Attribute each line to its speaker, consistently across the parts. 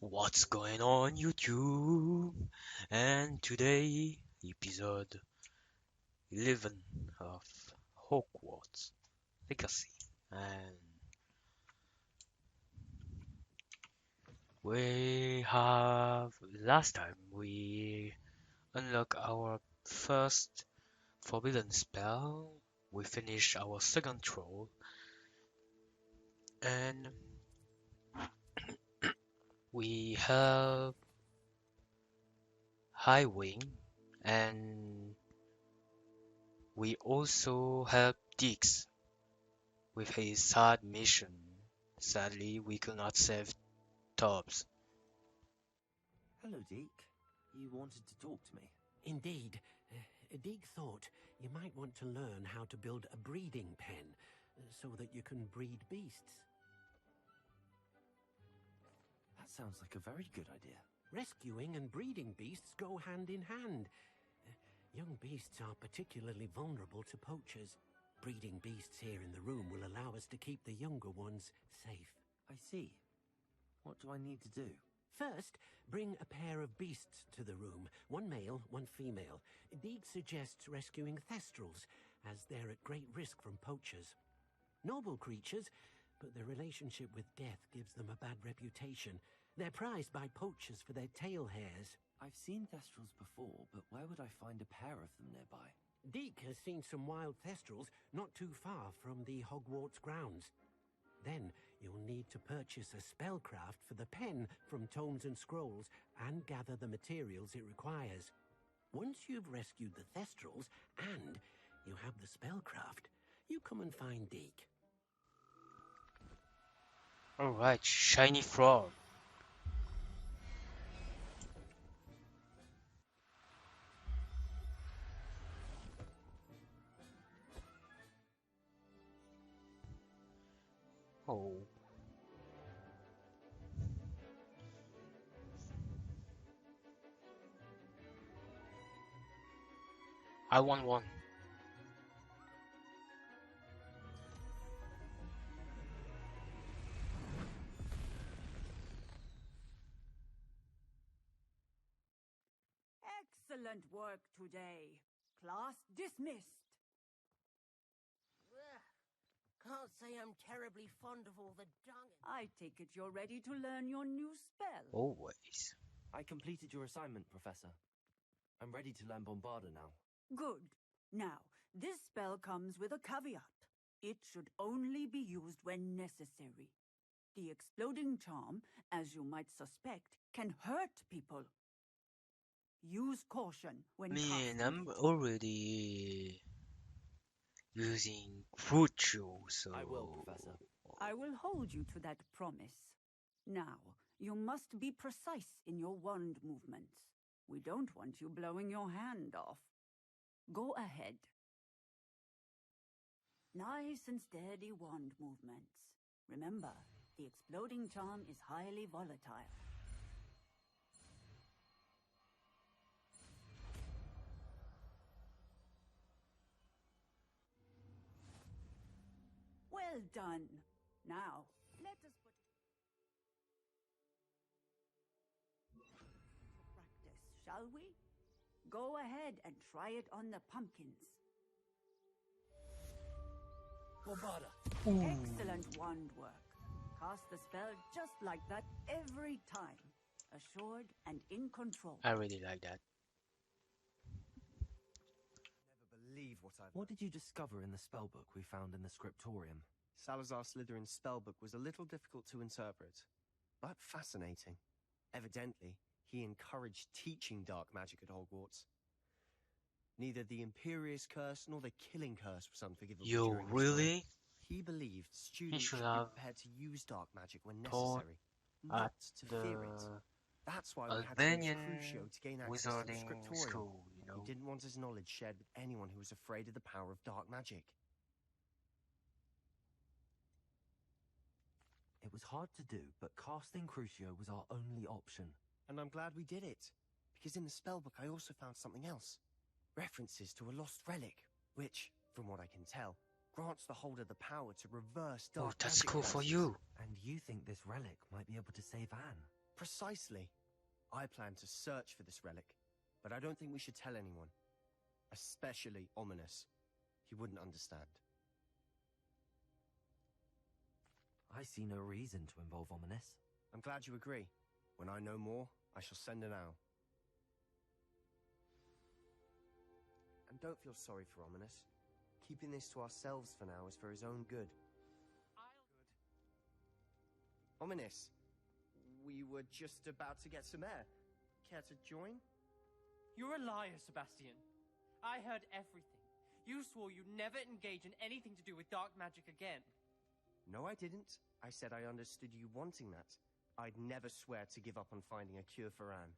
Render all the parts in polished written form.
Speaker 1: What's going on YouTube? And today, episode 11 of Hogwarts Legacy. And we have, last time we unlocked our first forbidden spell. We finished our second troll. And we have High Wing, and we also help Dix with his side mission. Sadly, we could not save Tubbs.
Speaker 2: Hello, Deke. You wanted to talk to me?
Speaker 3: Indeed. Deek thought you might want to learn how to build a breeding pen so that you can breed beasts.
Speaker 2: That sounds like a very good idea.
Speaker 3: Rescuing and breeding beasts go hand in hand. Young beasts are particularly vulnerable to poachers. Breeding beasts here in the room will allow us to keep the younger ones safe.
Speaker 2: I see. What do I need to do?
Speaker 3: First, bring a pair of beasts to the room. One male, one female. Deek suggests rescuing thestrals, as they're at great risk from poachers. Noble creatures, but their relationship with death gives them a bad reputation. They're prized by poachers for their tail hairs.
Speaker 2: I've seen thestrals before, but where would I find a pair of them nearby?
Speaker 3: Deek has seen some wild thestrals not too far from the Hogwarts grounds. Then you'll need to purchase a spellcraft for the pen from Tomes and Scrolls and gather the materials it requires. Once you've rescued the thestrals and you have the spellcraft, you come and find Deek.
Speaker 1: Alright, shiny frog. Oh. I want one.
Speaker 4: Excellent work today. Class dismissed.
Speaker 5: Can't say I'm terribly fond of all the dung.
Speaker 4: I take it you're ready to learn your new spell.
Speaker 1: Always.
Speaker 2: I completed your assignment, Professor. I'm ready to learn Bombarda now.
Speaker 4: Good. Now, this spell comes with a caveat. It should only be used when necessary. The exploding charm, as you might suspect, can hurt people. Use caution when
Speaker 1: Man,
Speaker 4: casting
Speaker 1: I'm
Speaker 4: it.
Speaker 1: already using Crucio, so...
Speaker 2: I will, Professor.
Speaker 4: I will hold you to that promise. Now, you must be precise in your wand movements. We don't want you blowing your hand off. Go ahead. Nice and steady wand movements. Remember, the exploding charm is highly volatile. Well done. Now, let us put practice, shall we? Go ahead and try it on the pumpkins.
Speaker 2: Bombarda!
Speaker 4: Excellent wand work. Cast the spell just like that every time. Assured and in control.
Speaker 1: I really like that.
Speaker 6: Never believe what I've
Speaker 2: What did you discover in the spellbook we found in the scriptorium?
Speaker 6: Salazar Slytherin's spellbook was a little difficult to interpret, but fascinating. Evidently, he encouraged teaching dark magic at Hogwarts. Neither the Imperious Curse nor the Killing Curse was unforgivable.
Speaker 1: Yo,
Speaker 6: during his time.
Speaker 1: really?
Speaker 6: He believed students
Speaker 1: should
Speaker 6: should be
Speaker 1: have
Speaker 6: prepared to use dark magic when
Speaker 1: taught
Speaker 6: necessary, not to
Speaker 1: The
Speaker 6: fear it. That's why we had to use
Speaker 1: Albanian
Speaker 6: Crucio to gain access to the
Speaker 1: wizarding
Speaker 6: scriptorium.
Speaker 1: school, you know?
Speaker 6: He didn't want his knowledge shared with anyone who was afraid of the power of dark magic.
Speaker 2: It was hard to do, but casting Crucio was our only option.
Speaker 6: And I'm glad we did it, because in the spellbook I also found something else. References to a lost relic, which, from what I can tell, grants the holder the power to reverse dark
Speaker 1: Oh, that's
Speaker 6: magic
Speaker 1: cool for
Speaker 6: curses.
Speaker 1: you.
Speaker 2: And you think this relic might be able to save Anne?
Speaker 6: Precisely. I plan to search for this relic, but I don't think we should tell anyone. Especially Ominous. He wouldn't understand.
Speaker 2: I see no reason to involve Ominous.
Speaker 6: I'm glad you agree. When I know more, I shall send an owl. And don't feel sorry for Ominous. Keeping this to ourselves for now is for his own good. Ominous, we were just about to get some air. Care to join?
Speaker 7: You're a liar, Sebastian. I heard everything. You swore you'd never engage in anything to do with dark magic again.
Speaker 6: No, I didn't. I said I understood you wanting that. I'd never swear to give up on finding a cure for Anne.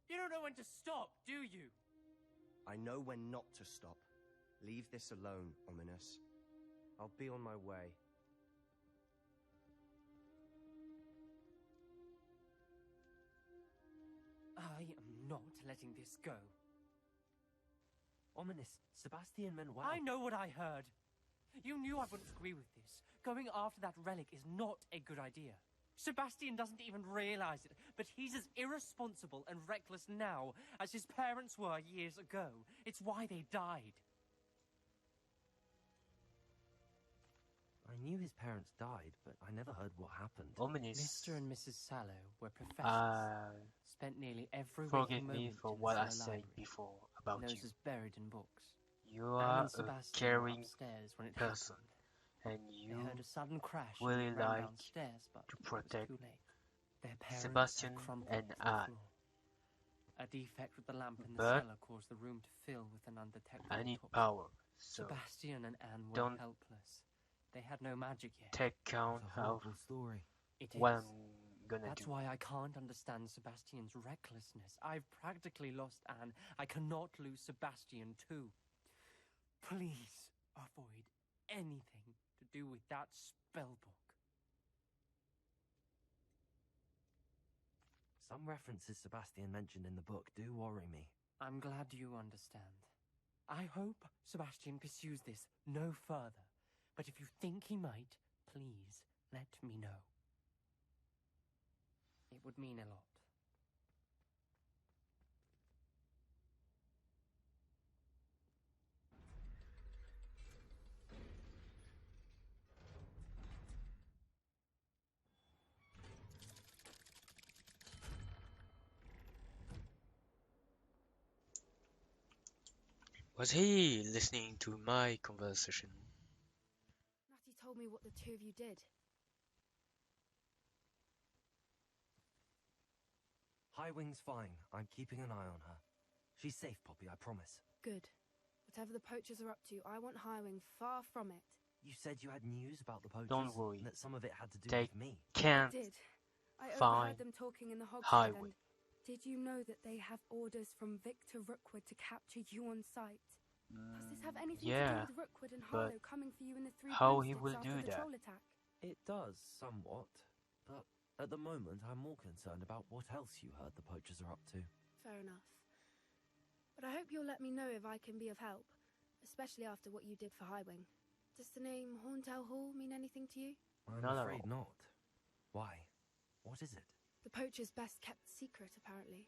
Speaker 7: You don't know when to stop, do you?
Speaker 6: I know when not to stop. Leave this alone, Ominous. I'll be on my way.
Speaker 7: I am not letting this go.
Speaker 2: Ominous, Sebastian meant well.
Speaker 7: I know what I heard. You knew I wouldn't agree with this. Going after that relic is not a good idea. Sebastian doesn't even realize it, but he's as irresponsible and reckless now as his parents were years ago. It's why they died.
Speaker 2: I knew his parents died, but I never heard what happened.
Speaker 1: Ominous.
Speaker 7: Mr. and Mrs. Sallow were professors. Spent nearly every
Speaker 1: Forgive
Speaker 7: waking
Speaker 1: me
Speaker 7: moment
Speaker 1: for
Speaker 7: in the
Speaker 1: what I
Speaker 7: cellar
Speaker 1: said
Speaker 7: library.
Speaker 1: before about you.
Speaker 7: Noses buried in books.
Speaker 1: You
Speaker 7: Anne
Speaker 1: are
Speaker 7: and
Speaker 1: a
Speaker 7: Sebastian were
Speaker 1: caring
Speaker 7: upstairs when it
Speaker 1: person,
Speaker 7: happened.
Speaker 1: and
Speaker 7: They
Speaker 1: you
Speaker 7: heard a sudden crash
Speaker 1: really
Speaker 7: and ran
Speaker 1: like
Speaker 7: downstairs, but
Speaker 1: to
Speaker 7: it was
Speaker 1: protect
Speaker 7: too late. Their parents
Speaker 1: Sebastian
Speaker 7: had crumpled
Speaker 1: and
Speaker 7: to the
Speaker 1: Anne.
Speaker 7: floor. A defect with the lamp in the
Speaker 1: But
Speaker 7: cellar caused the room to fill with an undetectable
Speaker 1: I need
Speaker 7: toxin.
Speaker 1: power, so
Speaker 7: Sebastian and Anne were
Speaker 1: don't
Speaker 7: helpless. They had no magic yet.
Speaker 1: take count
Speaker 2: It's a
Speaker 1: of
Speaker 2: horrible story.
Speaker 7: It
Speaker 1: what
Speaker 7: is.
Speaker 1: I'm gonna
Speaker 7: That's
Speaker 1: do.
Speaker 7: why I can't understand Sebastian's recklessness. I've practically lost Anne. I cannot lose Sebastian too. Please avoid anything to do with that spell book.
Speaker 2: Some references Sebastian mentioned in the book do worry me.
Speaker 7: I'm glad you understand. I hope Sebastian pursues this no further. But if you think he might, please let me know. It would mean a lot.
Speaker 1: Was he listening to my conversation?
Speaker 8: Natty told me what the two of you did.
Speaker 2: Highwing's fine. I'm keeping an eye on her. She's safe, Poppy, I promise.
Speaker 8: Good. Whatever the poachers are up to, I want Highwing far from it.
Speaker 2: You said you had news about the poachers?
Speaker 1: Don't worry.
Speaker 2: And that some of it had to do
Speaker 1: They
Speaker 2: with me.
Speaker 1: can't
Speaker 8: I did. I
Speaker 1: find
Speaker 8: overheard them talking in the Hogshead
Speaker 1: Highwing.
Speaker 8: and... Did you know that they have orders from Victor Rookwood to capture you on sight? Does this have anything to
Speaker 1: yeah,
Speaker 8: do with Rookwood and
Speaker 1: but
Speaker 8: Harlow coming for you in the Three
Speaker 1: how he
Speaker 8: Broomsticks
Speaker 1: will
Speaker 8: after
Speaker 1: do
Speaker 8: the
Speaker 1: that?
Speaker 8: troll attack?
Speaker 2: It does, somewhat. But at the moment, I'm more concerned about what else you heard the poachers are up to.
Speaker 8: Fair enough. But I hope you'll let me know if I can be of help, especially after what you did for Highwing. Does the name Horntail Hall mean anything to you?
Speaker 2: I'm
Speaker 1: Not at
Speaker 2: afraid
Speaker 1: all.
Speaker 2: not. Why? What is it?
Speaker 8: The poacher's best kept secret, apparently.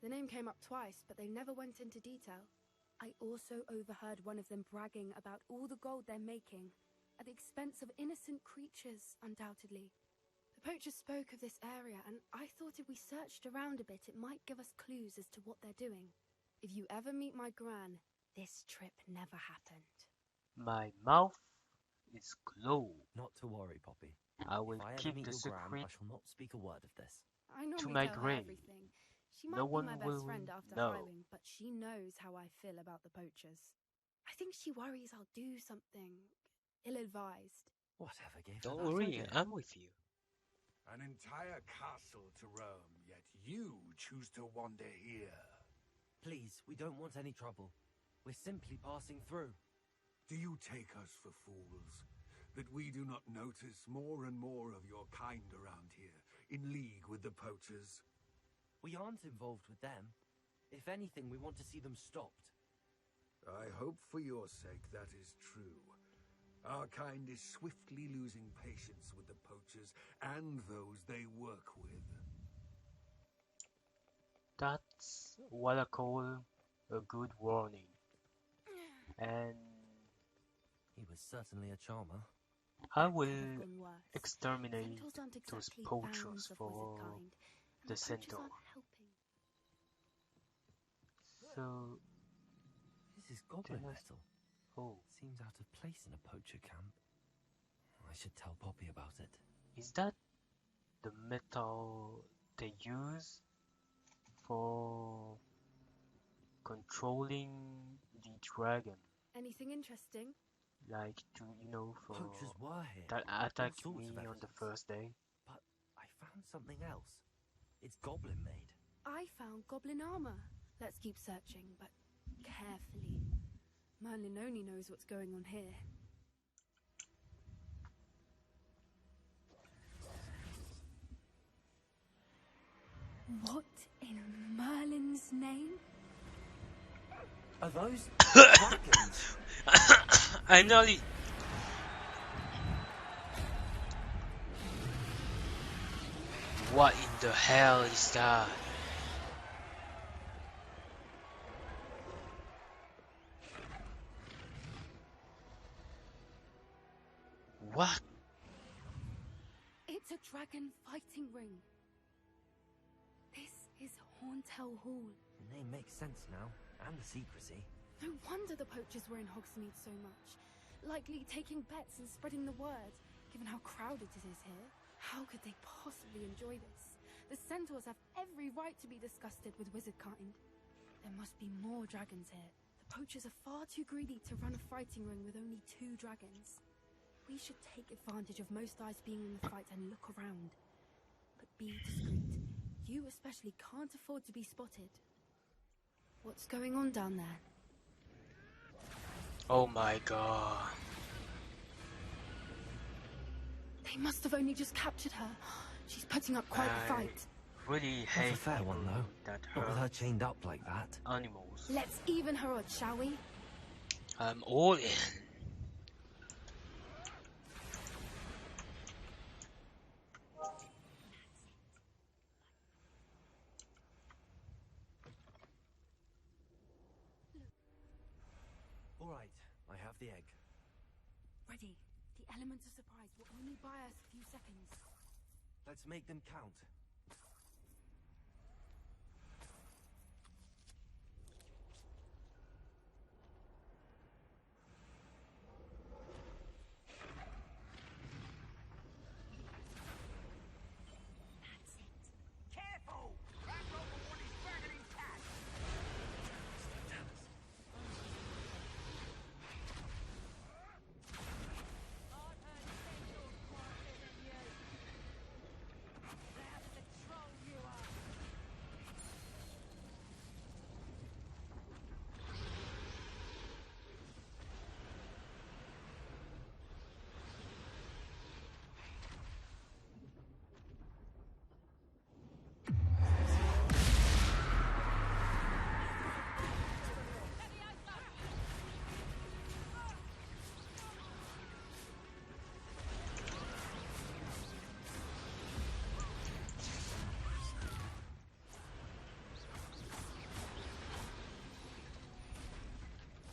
Speaker 8: The name came up twice, but they never went into detail. I also overheard one of them bragging about all the gold they're making, at the expense of innocent creatures, undoubtedly. The poacher spoke of this area, and I thought if we searched around a bit, it might give us clues as to what they're doing. If you ever meet my gran, this trip never happened.
Speaker 1: My mouth is closed.
Speaker 2: Not to worry, Poppy.
Speaker 1: I will
Speaker 2: If I ever
Speaker 1: keep
Speaker 2: meet
Speaker 1: the
Speaker 2: your gran,
Speaker 1: secret
Speaker 2: I shall not speak a word of this.
Speaker 8: I normally
Speaker 1: my
Speaker 8: tell her
Speaker 1: grave.
Speaker 8: everything. She might
Speaker 1: No
Speaker 8: be
Speaker 1: one
Speaker 8: my
Speaker 1: will
Speaker 8: best friend after
Speaker 1: know.
Speaker 8: Highwing, but she knows how I feel about the poachers. I think she worries I'll do something ill-advised.
Speaker 2: Whatever gave her
Speaker 1: Don't
Speaker 2: that
Speaker 1: worry,
Speaker 2: idea?
Speaker 1: I'm with you.
Speaker 9: An entire castle to roam, yet you choose to wander here.
Speaker 2: Please, we don't want any trouble. We're simply passing through.
Speaker 9: Do you take us for fools? That we do not notice more and more of your kind around here, in league with the poachers?
Speaker 2: We aren't involved with them. If anything, we want to see them stopped.
Speaker 9: I hope for your sake that is true. Our kind is swiftly losing patience with the poachers and those they work with.
Speaker 1: That's what I call a good warning. And
Speaker 2: He was certainly a charmer.
Speaker 1: I
Speaker 8: It
Speaker 1: will
Speaker 8: could have gone worse.
Speaker 1: exterminate
Speaker 8: Centaurs aren't
Speaker 1: those
Speaker 8: exactly
Speaker 1: poachers
Speaker 8: fans of
Speaker 1: for
Speaker 8: wizard kind, and
Speaker 1: the
Speaker 8: poachers
Speaker 1: centaur.
Speaker 8: aren't helping.
Speaker 1: So,
Speaker 2: This is goblin
Speaker 1: Yes.
Speaker 2: metal.
Speaker 1: oh,
Speaker 2: Seems out of place in a poacher camp. I should tell Poppy about it.
Speaker 1: is that the metal they use for controlling the dragon?
Speaker 8: Anything interesting?
Speaker 1: Like to, for
Speaker 2: Poachers were here.
Speaker 1: that
Speaker 2: all
Speaker 1: attacked
Speaker 2: sorts
Speaker 1: me
Speaker 2: of
Speaker 1: on the
Speaker 2: evidence.
Speaker 1: first day.
Speaker 2: But I found something else. It's goblin made.
Speaker 8: I found goblin armor. Let's keep searching, but carefully. Merlin only knows what's going on here. What in Merlin's name?
Speaker 2: Are those dragons?
Speaker 1: I nearly. What in the hell is that? What?
Speaker 8: It's a dragon fighting ring. This is Horntail Hall.
Speaker 2: The name makes sense now, and the secrecy.
Speaker 8: No wonder the poachers were in Hogsmeade so much. Likely taking bets and spreading the word, given how crowded it is here. How could they possibly enjoy this? The centaurs have every right to be disgusted with wizard kind. There must be more dragons here. The poachers are far too greedy to run a fighting ring with only 2 dragons. We should take advantage of most eyes being in the fight and look around. But be discreet. You especially can't afford to be spotted. What's going on down there?
Speaker 1: Oh my god.
Speaker 8: They must have only just captured her. She's putting up quite a fight.
Speaker 1: Really
Speaker 2: That's
Speaker 1: hate
Speaker 2: a fair one,
Speaker 1: people
Speaker 2: though.
Speaker 1: that
Speaker 2: Not with her
Speaker 1: hurt
Speaker 2: chained up like that.
Speaker 1: animals.
Speaker 8: Let's even her odds, shall we?
Speaker 1: I'm all in.
Speaker 2: All right, I have the egg.
Speaker 8: Ready. The elements of surprise will only buy us a few seconds.
Speaker 2: Let's make them count.
Speaker 5: Careful! Grab over one is dragging his cat!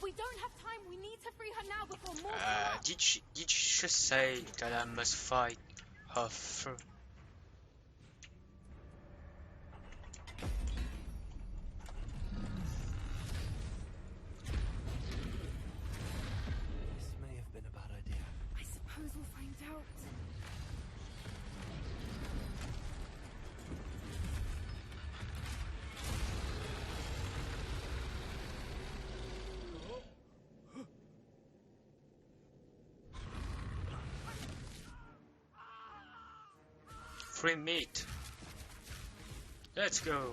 Speaker 8: We don't have time. We need to free her now before more come up.
Speaker 1: Did she just say that I must fight her first?
Speaker 2: This may have been a bad idea.
Speaker 8: I suppose we'll find out.
Speaker 1: Free meat. Let's go.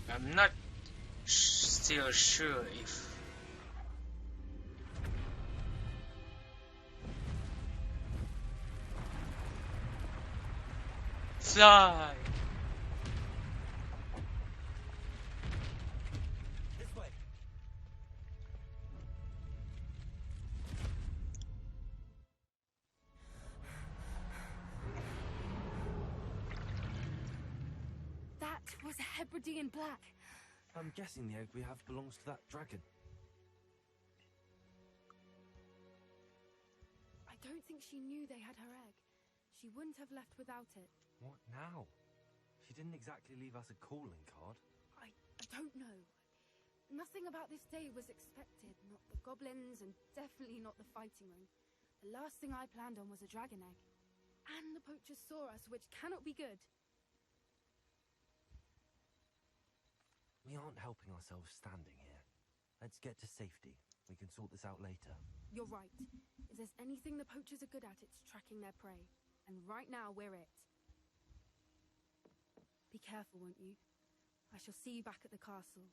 Speaker 1: I'm not still sure if Fly!
Speaker 2: This way.
Speaker 8: That was a Hebridean black.
Speaker 2: I'm guessing the egg we have belongs to that dragon.
Speaker 8: I don't think she knew they had her egg. She wouldn't have left without it.
Speaker 2: What now? She didn't exactly leave us a calling card.
Speaker 8: I don't know. Nothing about this day was expected. Not the goblins, and definitely not the fighting ring. The last thing I planned on was a dragon egg. And the poachers saw us, which cannot be good.
Speaker 2: We aren't helping ourselves standing here. Let's get to safety. We can sort this out later.
Speaker 8: You're right. If there's anything the poachers are good at, it's tracking their prey. And right now, we're it. Be careful, won't you? I shall see you back at the castle.